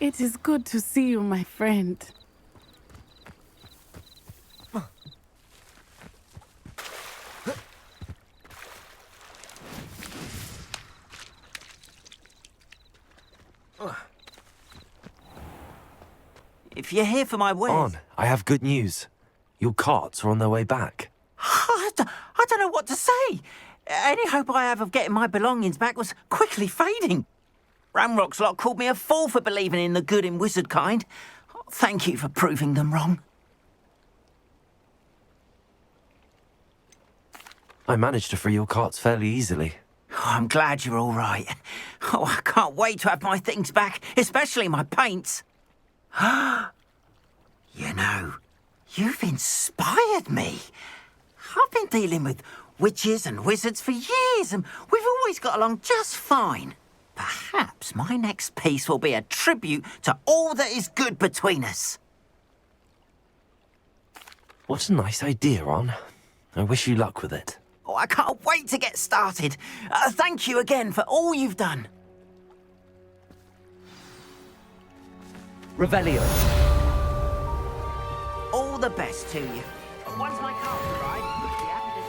It is good to see you, my friend. If you're here for my wares... On, I have good news. Your carts are on their way back. I don't know what to say. Any hope I have of getting my belongings back was quickly fading. Ramrock's lot called me a fool for believing in the good in wizard kind. Thank you for proving them wrong. I managed to free your carts fairly easily. Oh, I'm glad you're all right. Oh, I can't wait to have my things back, especially my paints. You know, you've inspired me. I've been dealing with witches and wizards for years, and we've always got along just fine. Perhaps my next piece will be a tribute to all that is good between us. What a nice idea, Ron. I wish you luck with it. Oh, I can't wait to get started. Thank you again for all you've done. Revelio. All the best to you. Once my car's arrived, you'll be happy to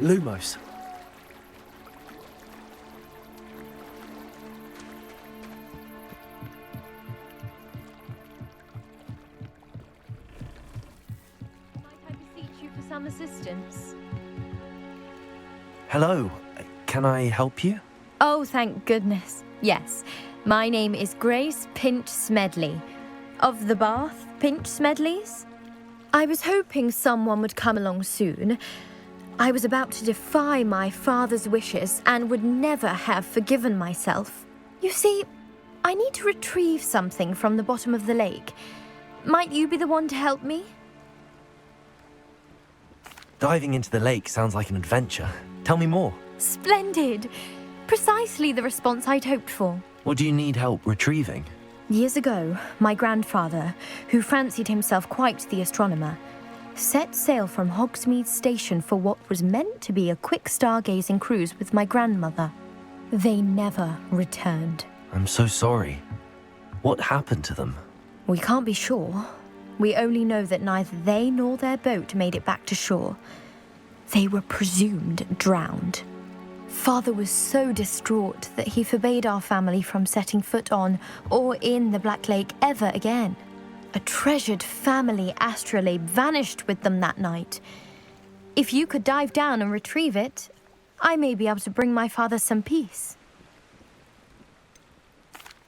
send. Lumos. Might I beseech you for some assistance? Hello. Can I help you? Oh, thank goodness. Yes. My name is Grace Pinch Smedley. Of the Bath Pinch Smedleys? I was hoping someone would come along soon. I was about to defy my father's wishes and would never have forgiven myself. You see, I need to retrieve something from the bottom of the lake. Might you be the one to help me? Diving into the lake sounds like an adventure. Tell me more. Splendid! Precisely the response I'd hoped for. What do you need help retrieving? Years ago, my grandfather, who fancied himself quite the astronomer, set sail from Hogsmeade Station for what was meant to be a quick stargazing cruise with my grandmother. They never returned. I'm so sorry. What happened to them? We can't be sure. We only know that neither they nor their boat made it back to shore. They were presumed drowned. Father was so distraught that he forbade our family from setting foot on or in the Black Lake ever again. A treasured family astrolabe vanished with them that night. If you could dive down and retrieve it, I may be able to bring my father some peace.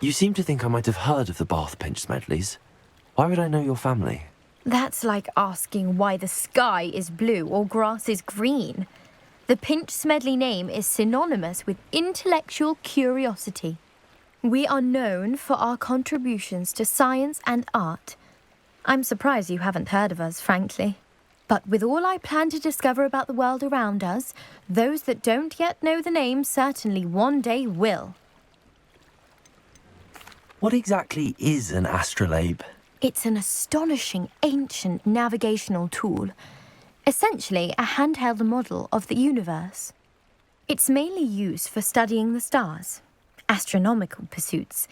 You seem to think I might have heard of the Bath Pinch Smedleys. Why would I know your family? That's like asking why the sky is blue or grass is green. The Pinch Smedley name is synonymous with intellectual curiosity. We are known for our contributions to science and art. I'm surprised you haven't heard of us, frankly. But with all I plan to discover about the world around us, those that don't yet know the name certainly one day will. What exactly is an astrolabe? It's an astonishing ancient navigational tool. Essentially, a handheld model of the universe. It's mainly used for studying the stars, astronomical pursuits,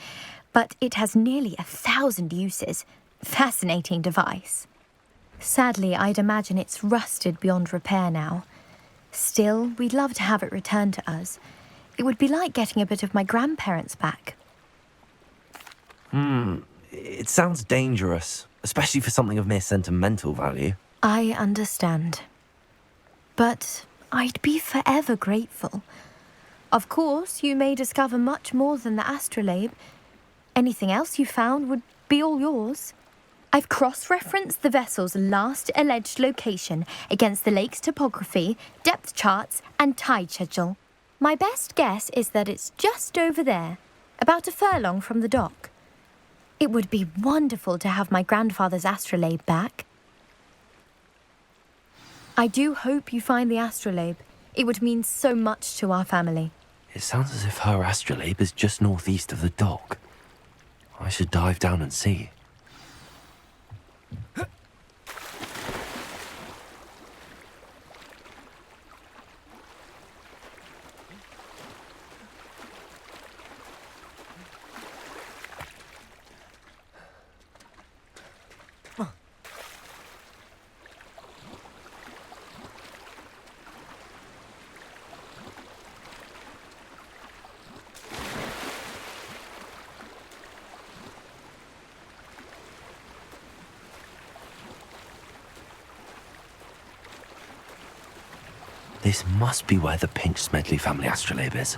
but it has nearly 1,000 uses. Fascinating device. Sadly, I'd imagine it's rusted beyond repair now. Still, we'd love to have it returned to us. It would be like getting a bit of my grandparents back. It sounds dangerous, especially for something of mere sentimental value. I understand. But I'd be forever grateful. Of course, you may discover much more than the astrolabe. Anything else you found would be all yours. I've cross-referenced the vessel's last alleged location against the lake's topography, depth charts, and tide schedule. My best guess is that it's just over there, about a furlong from the dock. It would be wonderful to have my grandfather's astrolabe back. I do hope you find the astrolabe. It would mean so much to our family. It sounds as if her astrolabe is just northeast of the dock. I should dive down and see. This must be where the Pinch Smedley family astrolabe is.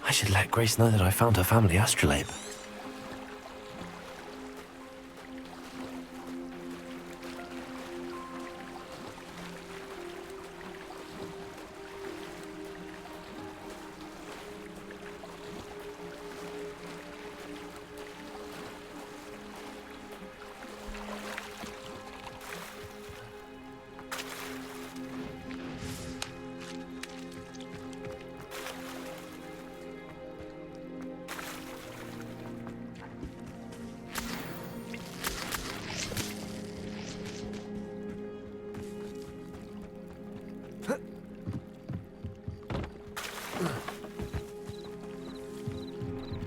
I should let Grace know that I found her family astrolabe.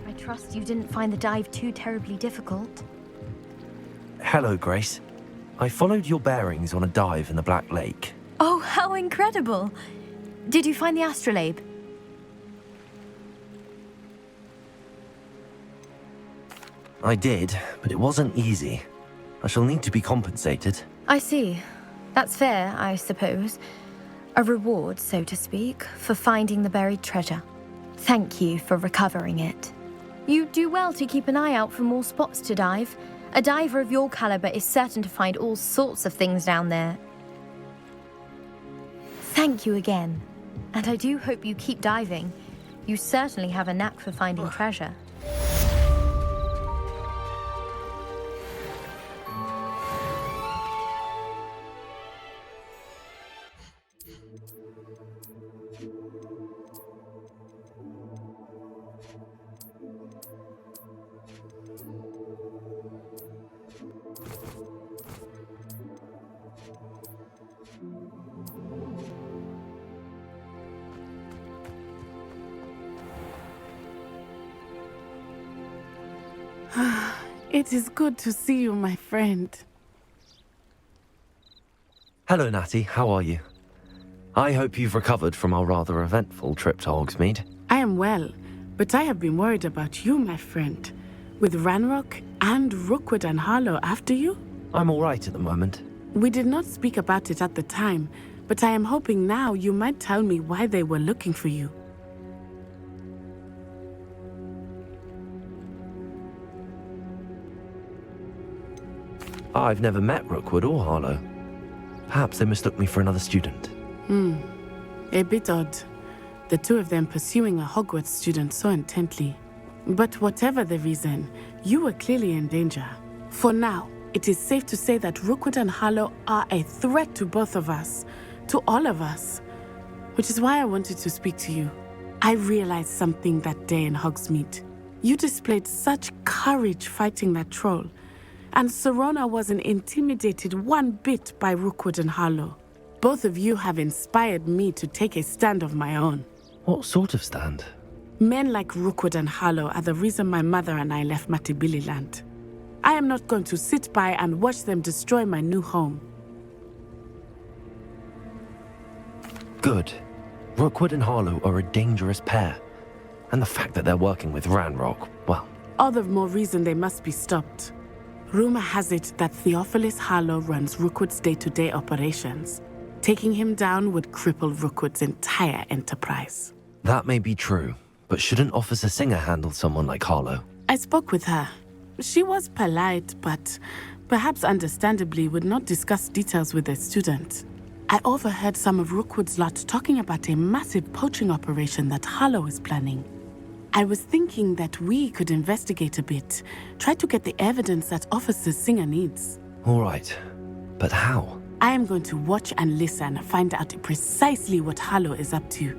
I trust you didn't find the dive too terribly difficult. Hello, Grace. I followed your bearings on a dive in the Black Lake. Oh, how incredible! Did you find the astrolabe? I did, but it wasn't easy. I shall need to be compensated. I see. That's fair, I suppose. A reward, so to speak, for finding the buried treasure. Thank you for recovering it. You do well to keep an eye out for more spots to dive. A diver of your caliber is certain to find all sorts of things down there. Thank you again. And I do hope you keep diving. You certainly have a knack for finding treasure. It is good to see you, my friend. Hello, Natty. How are you? I hope you've recovered from our rather eventful trip to Hogsmeade. I am well, but I have been worried about you, my friend. With Ranrock and Rookwood and Harlow after you? I'm all right at the moment. We did not speak about it at the time, but I am hoping now you might tell me why they were looking for you. I've never met Rookwood or Harlow. Perhaps they mistook me for another student. A bit odd. The two of them pursuing a Hogwarts student so intently. But whatever the reason, you were clearly in danger. For now, it is safe to say that Rookwood and Harlow are a threat to both of us, to all of us. Which is why I wanted to speak to you. I realized something that day in Hogsmeade. You displayed such courage fighting that troll. And Serona wasn't intimidated one bit by Rookwood and Harlow. Both of you have inspired me to take a stand of my own. What sort of stand? Men like Rookwood and Harlow are the reason my mother and I left Matibili land. I am not going to sit by and watch them destroy my new home. Good. Rookwood and Harlow are a dangerous pair. And the fact that they're working with Ranrock, well... All the more reason they must be stopped. Rumor has it that Theophilus Harlow runs Rookwood's day-to-day operations. Taking him down would cripple Rookwood's entire enterprise. That may be true, but shouldn't Officer Singer handle someone like Harlow? I spoke with her. She was polite, but perhaps understandably would not discuss details with a student. I overheard some of Rookwood's lot talking about a massive poaching operation that Harlow is planning. I was thinking that we could investigate a bit. Try to get the evidence that Officer Singer needs. All right. But how? I am going to watch and listen, find out precisely what Harlow is up to.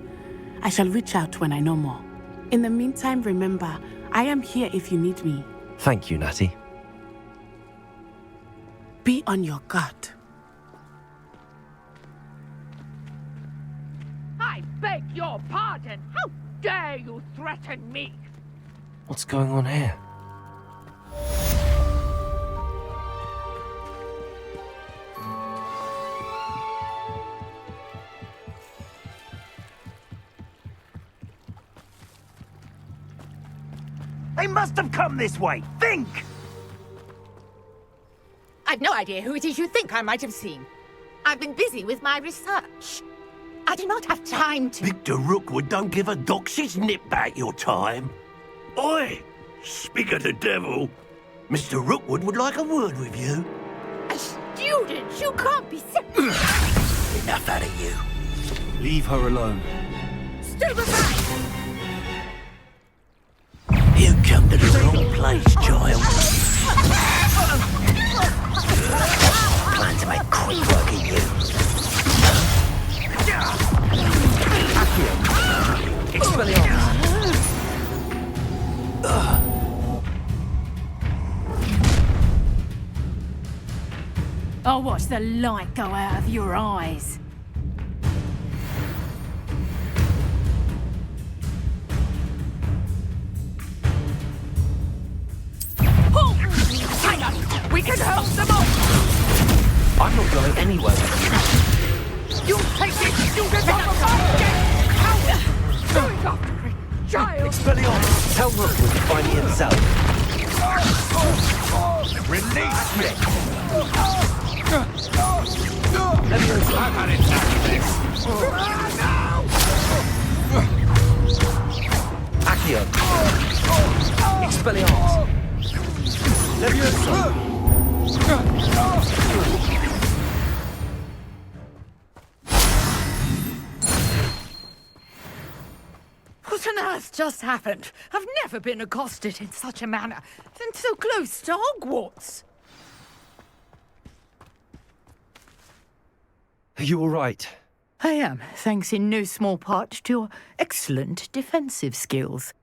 I shall reach out when I know more. In the meantime, remember, I am here if you need me. Thank you, Natty. Be on your guard. I beg your pardon. How dare you threaten me? What's going on here? They must have come this way. Think! I've no idea who it is you think I might have seen. I've been busy with my research. I do not have time to... Victor Rookwood don't give a doxy's nip back your time. Oi! Speak of the devil. Mr. Rookwood would like a word with you. A student? You can't be... Enough out of you. Leave her alone. Stupefy! You come to the wrong place, child. Plan to make quick work of you. I'll watch the light go out of your eyes. Hang on! We can help them all! I'm not going anywhere with You take this student on the market! How? Going after a child! Expelliarmus! Tell Rookwood to find me himself. Release me! I've had enough of this. Accio! Expelliarmus! Leviosa! What on earth just happened? I've never been accosted in such a manner, and so close to Hogwarts. Are you all right? I am, thanks in no small part to your excellent defensive skills.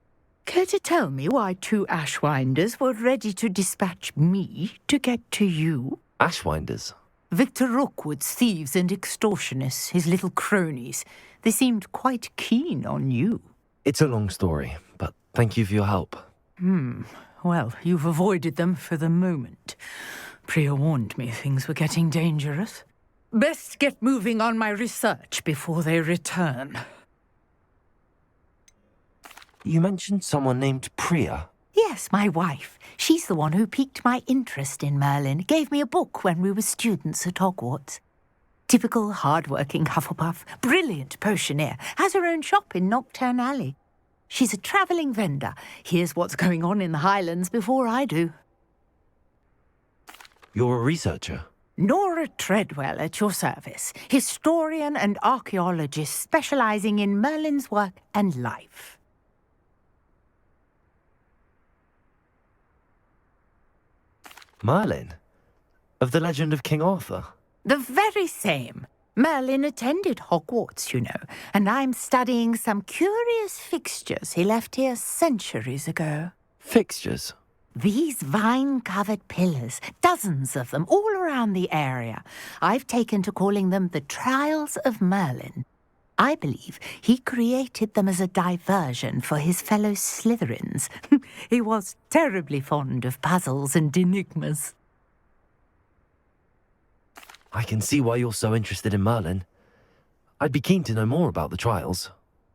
Care to tell me why two Ashwinders were ready to dispatch me to get to you? Ashwinders? Victor Rookwood's thieves and extortionists, his little cronies. They seemed quite keen on you. It's a long story, but thank you for your help. Well, you've avoided them for the moment. Priya warned me things were getting dangerous. Best get moving on my research before they return. You mentioned someone named Priya. Yes, my wife. She's the one who piqued my interest in Merlin. Gave me a book when we were students at Hogwarts. Typical hard-working Hufflepuff, brilliant potioneer, has her own shop in Knockturn Alley. She's a travelling vendor. Hears what's going on in the Highlands before I do. You're a researcher? Nora Treadwell at your service, historian and archaeologist specialising in Merlin's work and life. Merlin? Of the legend of King Arthur? The very same. Merlin attended Hogwarts, you know, and I'm studying some curious fixtures he left here centuries ago. Fixtures? These vine-covered pillars, dozens of them, all around the area. I've taken to calling them the Trials of Merlin. I believe he created them as a diversion for his fellow Slytherins. He was terribly fond of puzzles and enigmas. I can see why you're so interested in Merlin. I'd be keen to know more about the trials.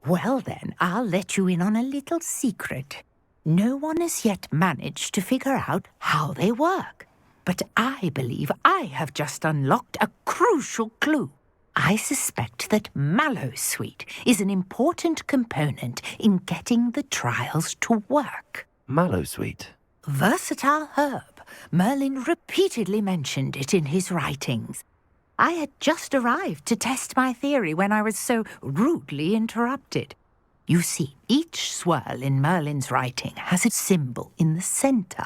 Well then, I'll let you in on a little secret. No one has yet managed to figure out how they work. But I believe I have just unlocked a crucial clue. I suspect that Mallowsweet is an important component in getting the trials to work. Mallowsweet? Versatile herb. Merlin repeatedly mentioned it in his writings. I had just arrived to test my theory when I was so rudely interrupted. You see, each swirl in Merlin's writing has a symbol in the center.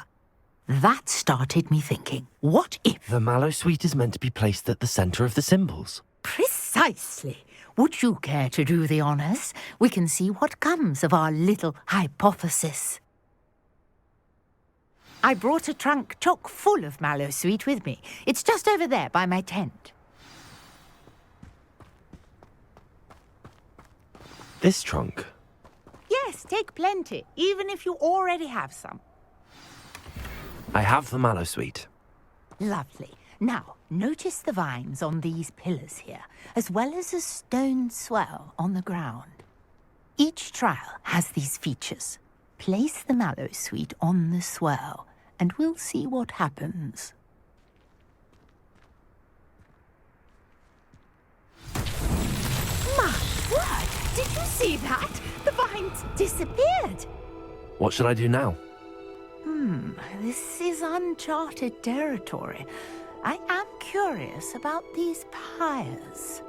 That started me thinking, what if... The mallow sweet is meant to be placed at the center of the symbols. Precisely. Would you care to do the honors? We can see what comes of our little hypothesis. I brought a trunk chock full of mallow sweet with me. It's just over there by my tent. This trunk? Yes, take plenty, even if you already have some. I have the mallow sweet. Lovely. Now, notice the vines on these pillars here, as well as a stone swell on the ground. Each trial has these features. Place the mallow sweet on the swell, and we'll see what happens. My word! Did you see that? The vines disappeared! What should I do now? This is uncharted territory. I am curious about these pyres.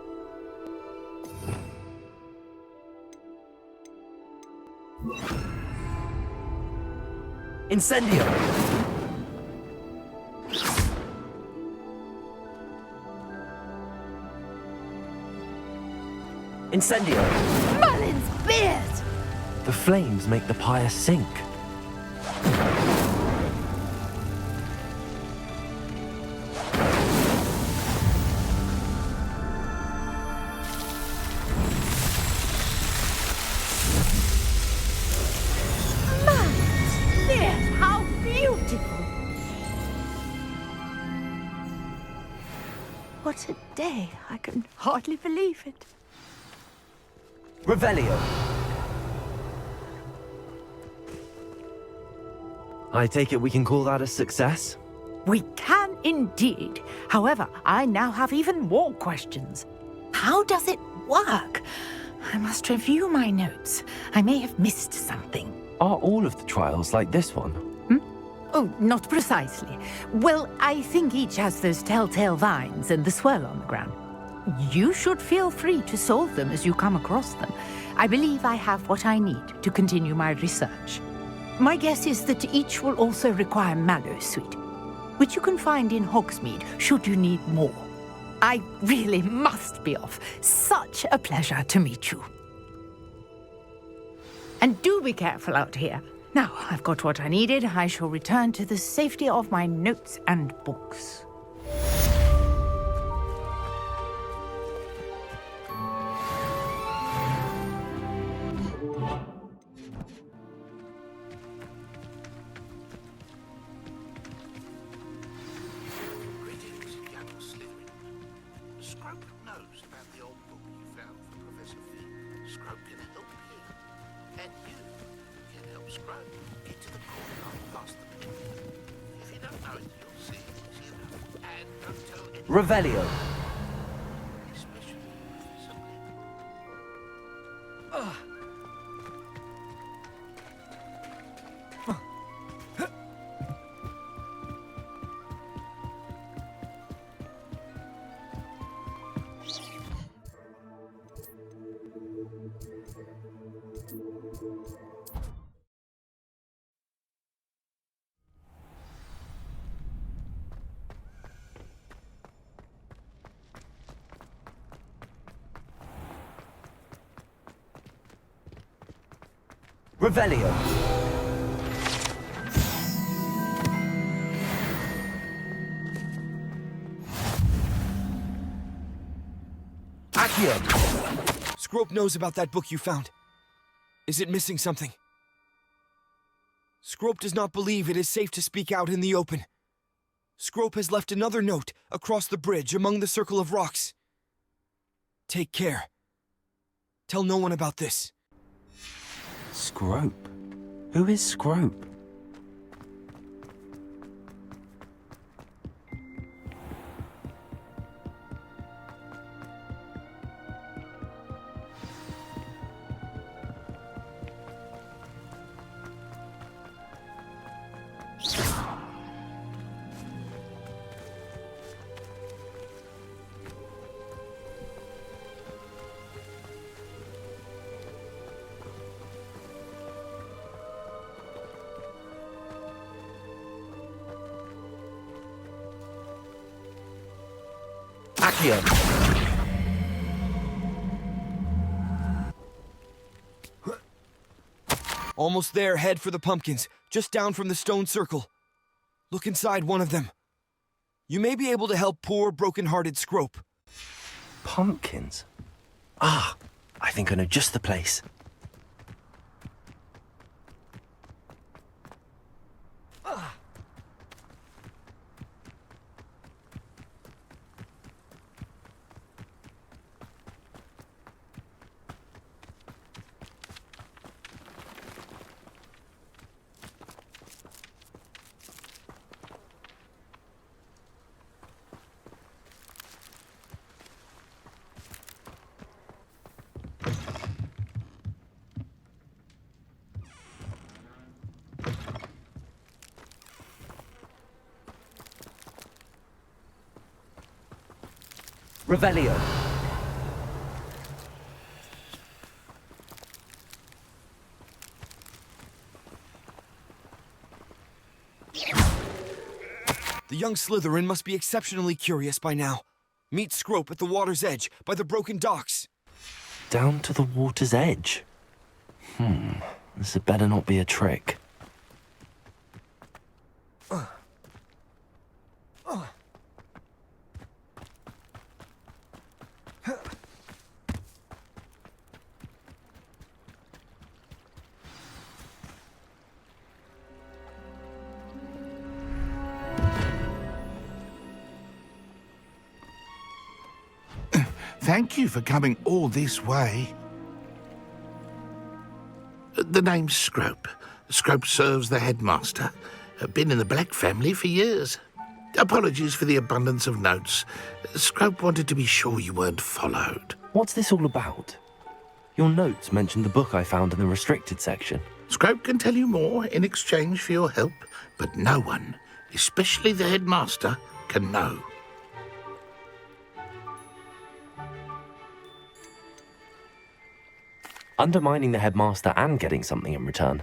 Incendio! Incendio! Merlin's beard! The flames make the pyre sink. Merlin's beard! How beautiful! What a day! I can hardly believe it. Revelio! I take it we can call that a success? We can indeed. However, I now have even more questions. How does it work? I must review my notes. I may have missed something. Are all of the trials like this one? Oh, not precisely. Well, I think each has those telltale vines and the swirl on the ground. You should feel free to solve them as you come across them. I believe I have what I need to continue my research. My guess is that each will also require mallow sweet, which you can find in Hogsmeade should you need more. I really must be off. Such a pleasure to meet you. And do be careful out here. Now, I've got what I needed. I shall return to the safety of my notes and books. Greetings, young Slytherin. Scrope knows about the old book you found for Professor Flynn. Scrope can help you. And you can help Scrope get to the courtyard past the pit. If you don't know it, you'll see it easy enough. And don't tell anyone. Revelio! Especially Professor Flynn. Revelio! Accio! Scrope knows about that book you found. Is it missing something? Scrope does not believe it is safe to speak out in the open. Scrope has left another note across the bridge among the circle of rocks. Take care. Tell no one about this. Scrope? Who is Scrope? Accio! Almost there, head for the pumpkins, just down from the stone circle. Look inside one of them. You may be able to help poor, broken-hearted Scrope. Pumpkins? Ah, I think I know just the place. Revelio. The young Slytherin must be exceptionally curious by now. Meet Scrope at the water's edge, by the broken docks. Down to the water's edge? This had better not be a trick. Thank you for coming all this way. The name's Scrope. Scrope serves the headmaster. Been in the Black family for years. Apologies for the abundance of notes. Scrope wanted to be sure you weren't followed. What's this all about? Your notes mentioned the book I found in the restricted section. Scrope can tell you more in exchange for your help, but no one, especially the headmaster, can know. Undermining the headmaster and getting something in return.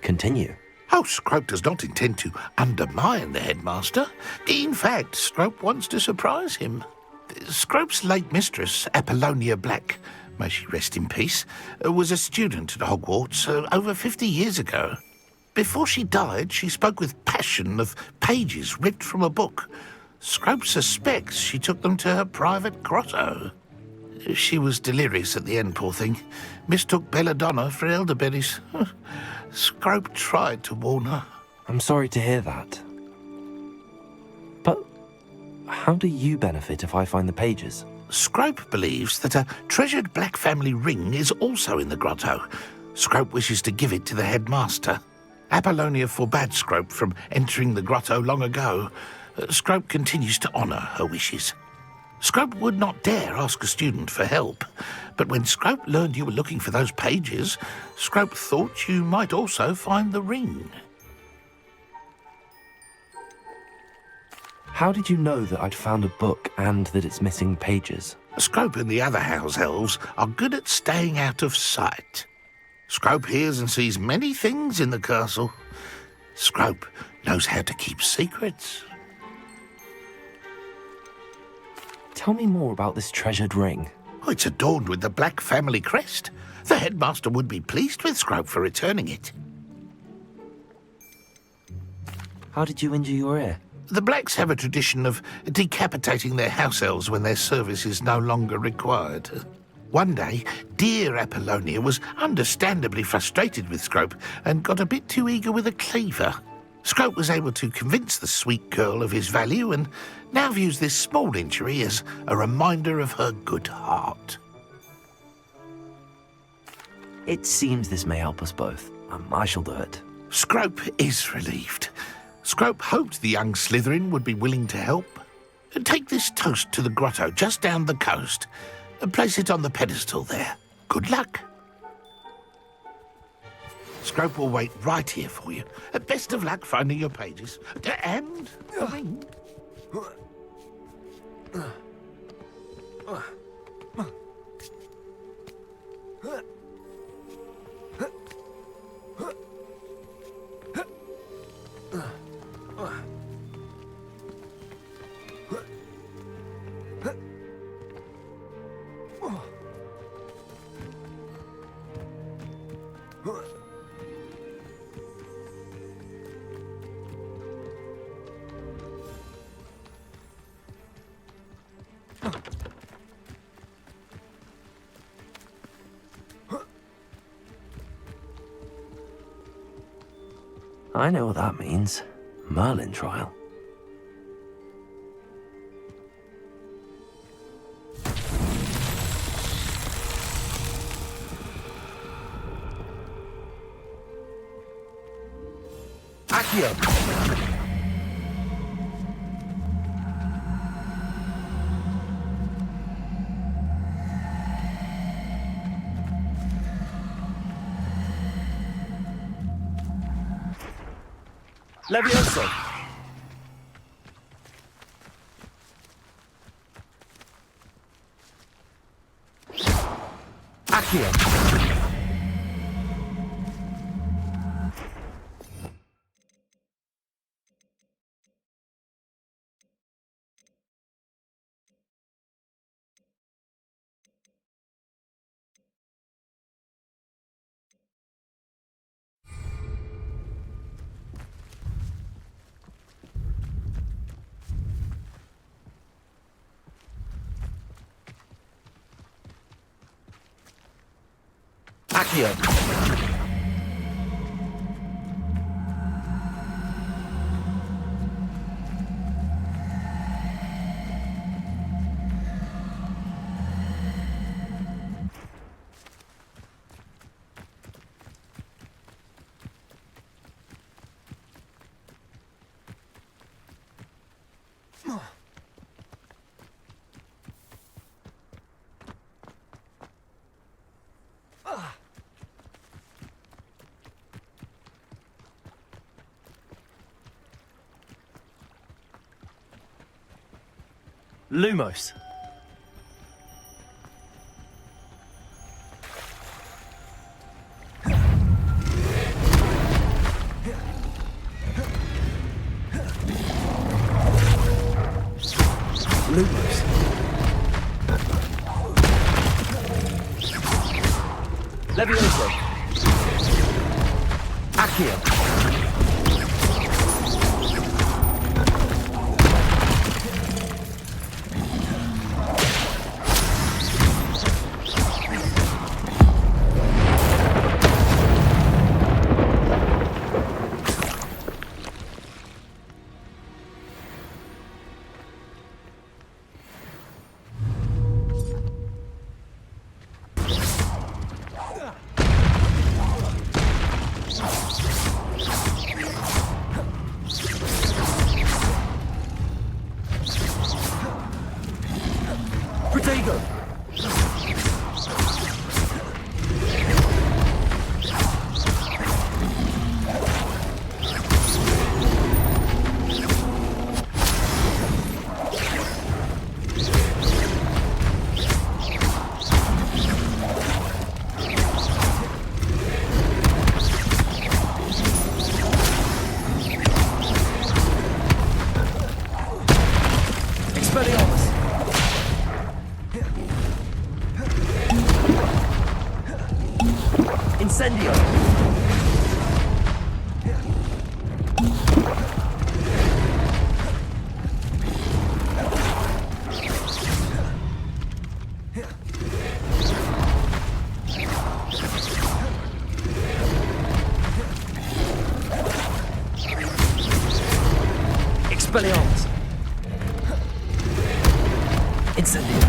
Continue. Oh, Scrope does not intend to undermine the headmaster. In fact, Scrope wants to surprise him. Scrope's late mistress, Apollonia Black, may she rest in peace, was a student at Hogwarts over 50 years ago. Before she died, she spoke with passion of pages ripped from a book. Scrope suspects she took them to her private grotto. She was delirious at the end, poor thing. Mistook belladonna for elderberries. Scrope tried to warn her. I'm sorry to hear that. But how do you benefit if I find the pages? Scrope believes that a treasured Black family ring is also in the grotto. Scrope wishes to give it to the headmaster. Apollonia forbade Scrope from entering the grotto long ago. Scrope continues to honour her wishes. Scrope would not dare ask a student for help, but when Scrope learned you were looking for those pages, Scrope thought you might also find the ring. How did you know that I'd found a book and that it's missing pages? Scrope and the other house elves are good at staying out of sight. Scrope hears and sees many things in the castle. Scrope knows how to keep secrets. Tell me more about this treasured ring. Oh, it's adorned with the Black family crest. The headmaster would be pleased with Scrope for returning it. How did you injure your ear? The Blacks have a tradition of decapitating their house elves when their service is no longer required. One day, dear Apollonia was understandably frustrated with Scrope and got a bit too eager with a cleaver. Scrope was able to convince the sweet girl of his value and now views this small injury as a reminder of her good heart. It seems this may help us both. I shall do it. Scrope is relieved. Scrope hoped the young Slytherin would be willing to help. Take this toast to the grotto just down the coast and place it on the pedestal there. Good luck. Scrope will wait right here for you. Best of luck finding your pages. And a ring. I know what that means. Merlin trial. Accio! Levioso! Accio! Accio! Lumos. Lumos. Levioso. Accio. Protego! Expelliarmus! Incendio! Expelliarmus! Incendio!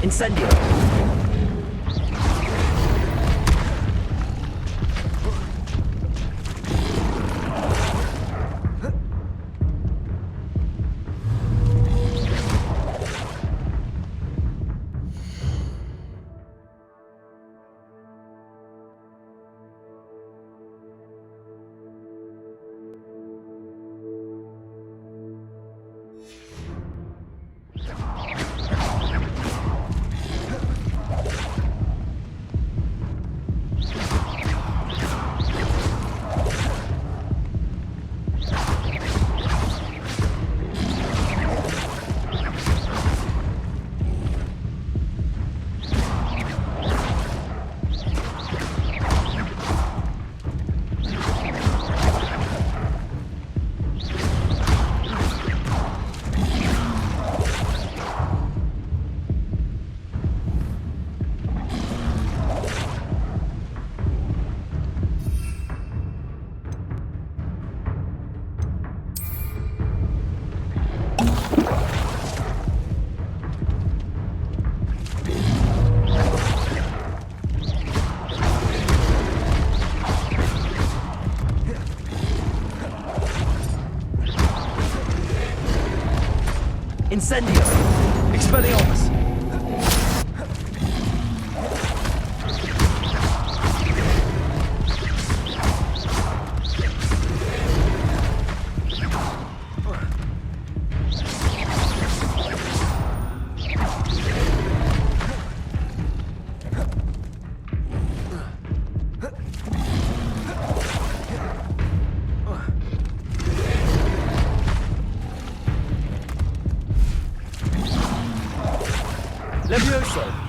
Incendio! Incendio! Expelliarmus! Levioso!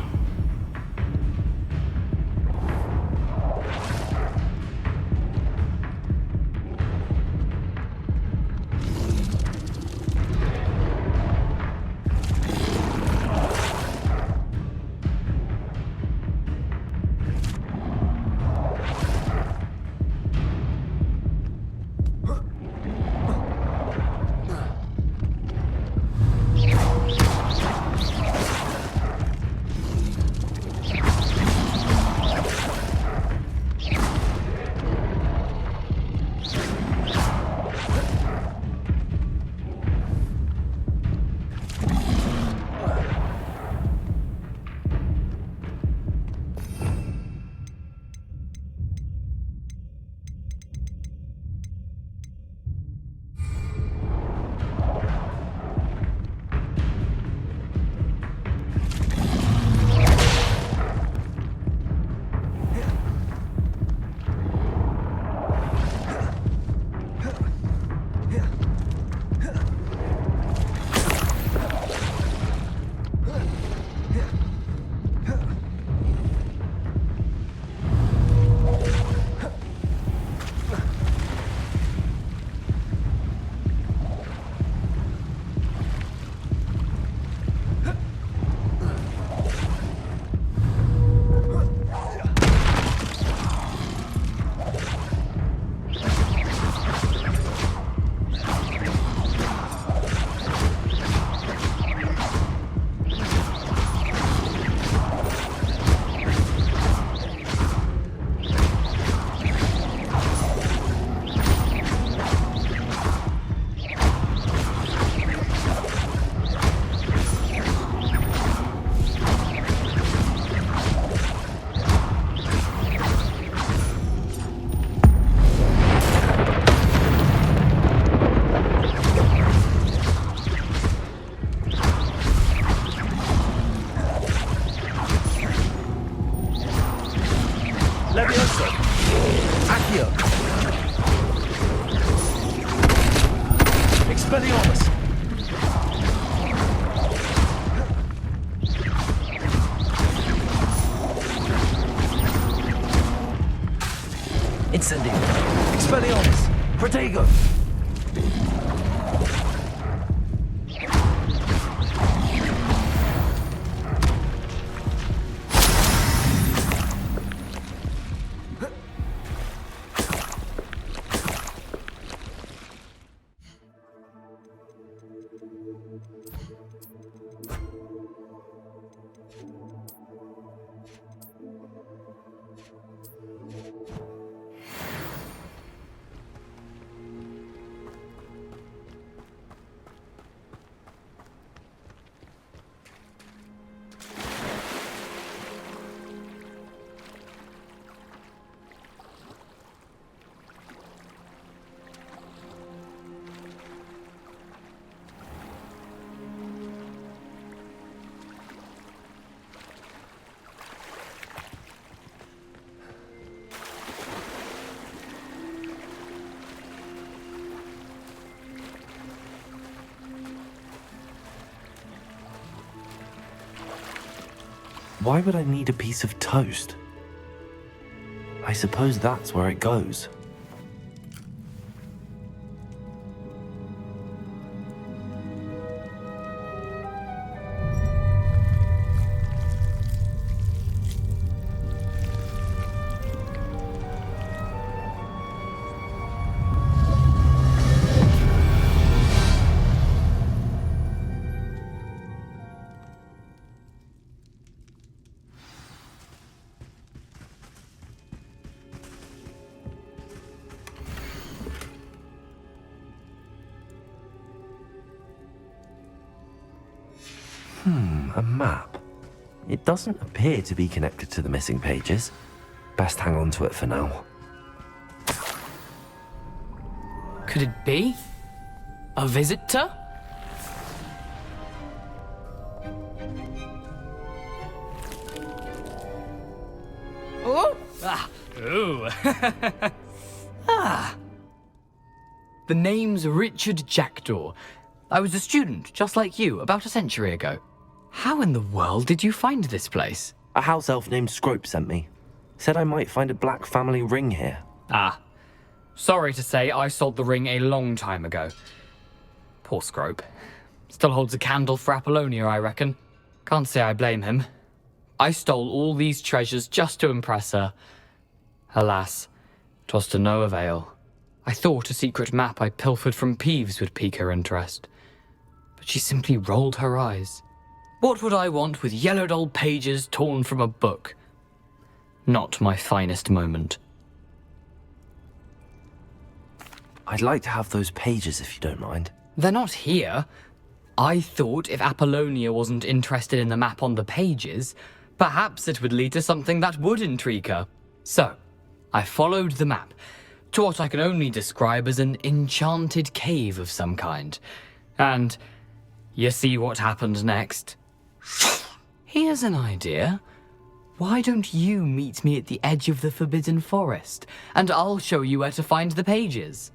Levioso! Accio! Expelliarmus! Incendio! Expelliarmus! Protego! Why would I need a piece of toast? I suppose that's where it goes. A map. It doesn't appear to be connected to the missing pages. Best hang on to it for now. Could it be? A visitor? Oh! Ah! Ooh! Ah! The name's Richard Jackdaw. I was a student, just like you, about a century ago. How in the world did you find this place? A house elf named Scrope sent me. Said I might find a black family ring here. Ah. Sorry to say, I sold the ring a long time ago. Poor Scrope. Still holds a candle for Apollonia, I reckon. Can't say I blame him. I stole all these treasures just to impress her. Alas, 'twas to no avail. I thought a secret map I pilfered from Peeves would pique her interest. But she simply rolled her eyes. What would I want with yellowed old pages torn from a book? Not my finest moment. I'd like to have those pages if you don't mind. They're not here. I thought if Apollonia wasn't interested in the map on the pages, perhaps it would lead to something that would intrigue her. So, I followed the map to what I can only describe as an enchanted cave of some kind. And you see what happened next? Here's an idea. Why don't you meet me at the edge of the Forbidden Forest, and I'll show you where to find the pages?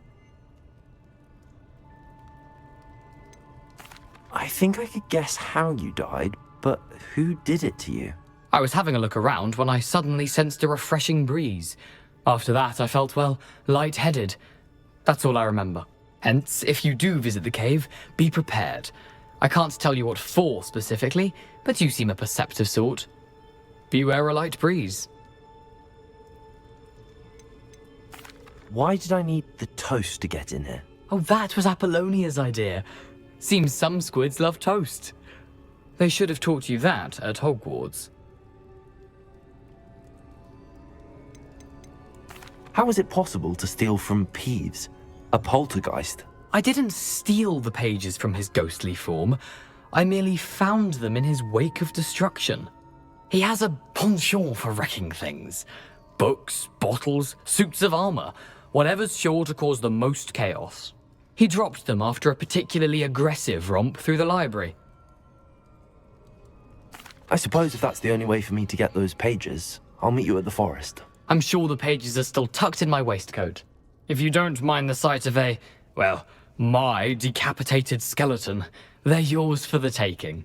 I think I could guess how you died, but who did it to you? I was having a look around when I suddenly sensed a refreshing breeze. After that, I felt, well, lightheaded. That's all I remember. Hence, if you do visit the cave, be prepared. I can't tell you what for specifically, but you seem a perceptive sort. Beware a light breeze. Why did I need the toast to get in here? Oh, that was Apollonia's idea. Seems some squids love toast. They should have taught you that at Hogwarts. How is it possible to steal from Peeves, a poltergeist? I didn't steal the pages from his ghostly form. I merely found them in his wake of destruction. He has a penchant for wrecking things. Books, bottles, suits of armor, whatever's sure to cause the most chaos. He dropped them after a particularly aggressive romp through the library. I suppose if that's the only way for me to get those pages, I'll meet you at the forest. I'm sure the pages are still tucked in my waistcoat. If you don't mind the sight of my decapitated skeleton, they're yours for the taking.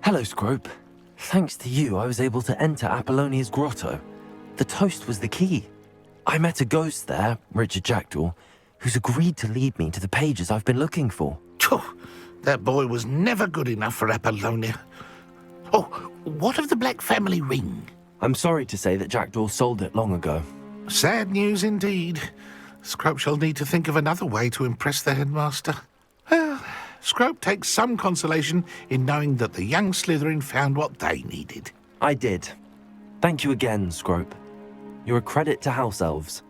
Hello, Scrope. Thanks to you, I was able to enter Apollonia's grotto. The toast was the key. I met a ghost there, Richard Jackdaw, who's agreed to lead me to the pages I've been looking for. Phew, that boy was never good enough for Apollonia. Oh, what of the Black family ring? I'm sorry to say that Jackdaw sold it long ago. Sad news indeed. Scrope shall need to think of another way to impress the headmaster. Well, Scrope takes some consolation in knowing that the young Slytherin found what they needed. I did. Thank you again, Scrope. You're a credit to house elves.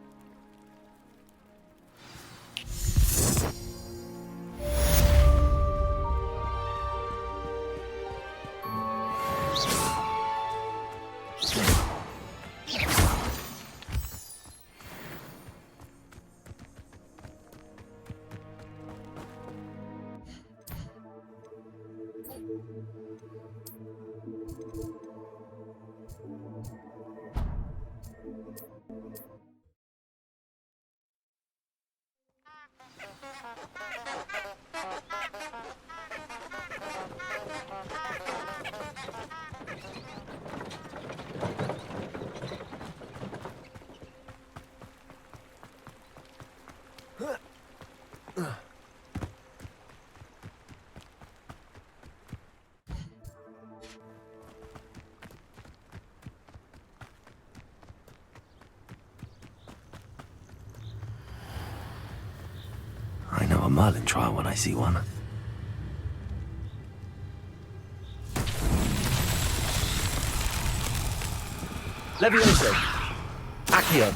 I know a Merlin trial when I see one. Levioso! Accio!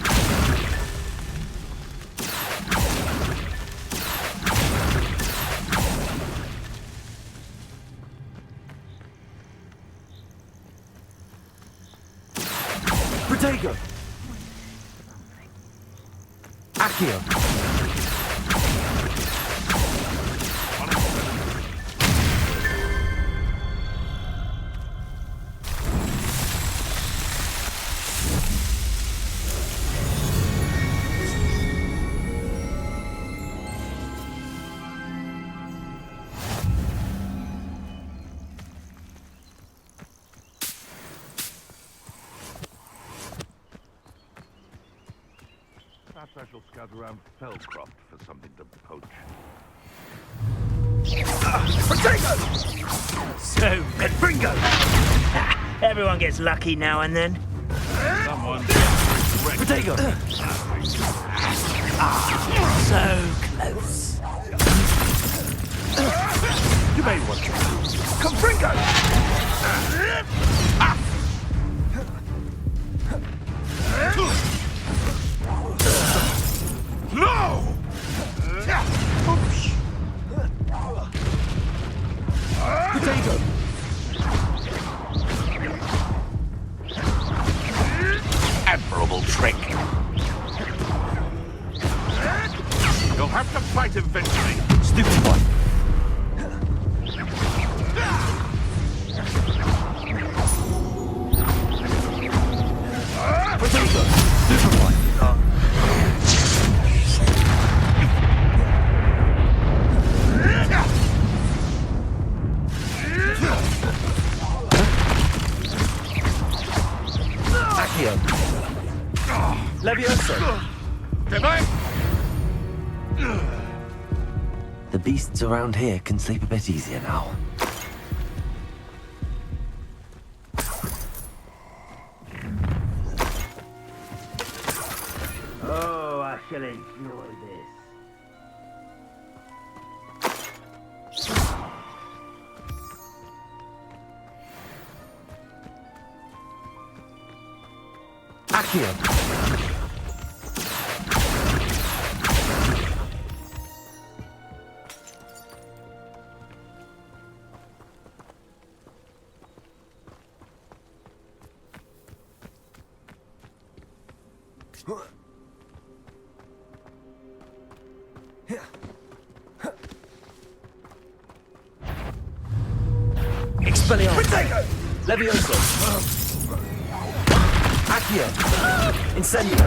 Protego! Accio! Perhaps I shall scout around Fellcroft for something to poach. So, Confringo! Everyone gets lucky now and then. Someone. Protego! So close. You may want to. Confringo! No! Protego! Admirable trick. You'll have to fight eventually. Stupid one! Protego! Stupid one! Accio! Levioso! Did I? The beasts around here can sleep a bit easier now. Oh, I shall enjoy this. Accio! Expelliarmus! Levioso! Accio! Incendio!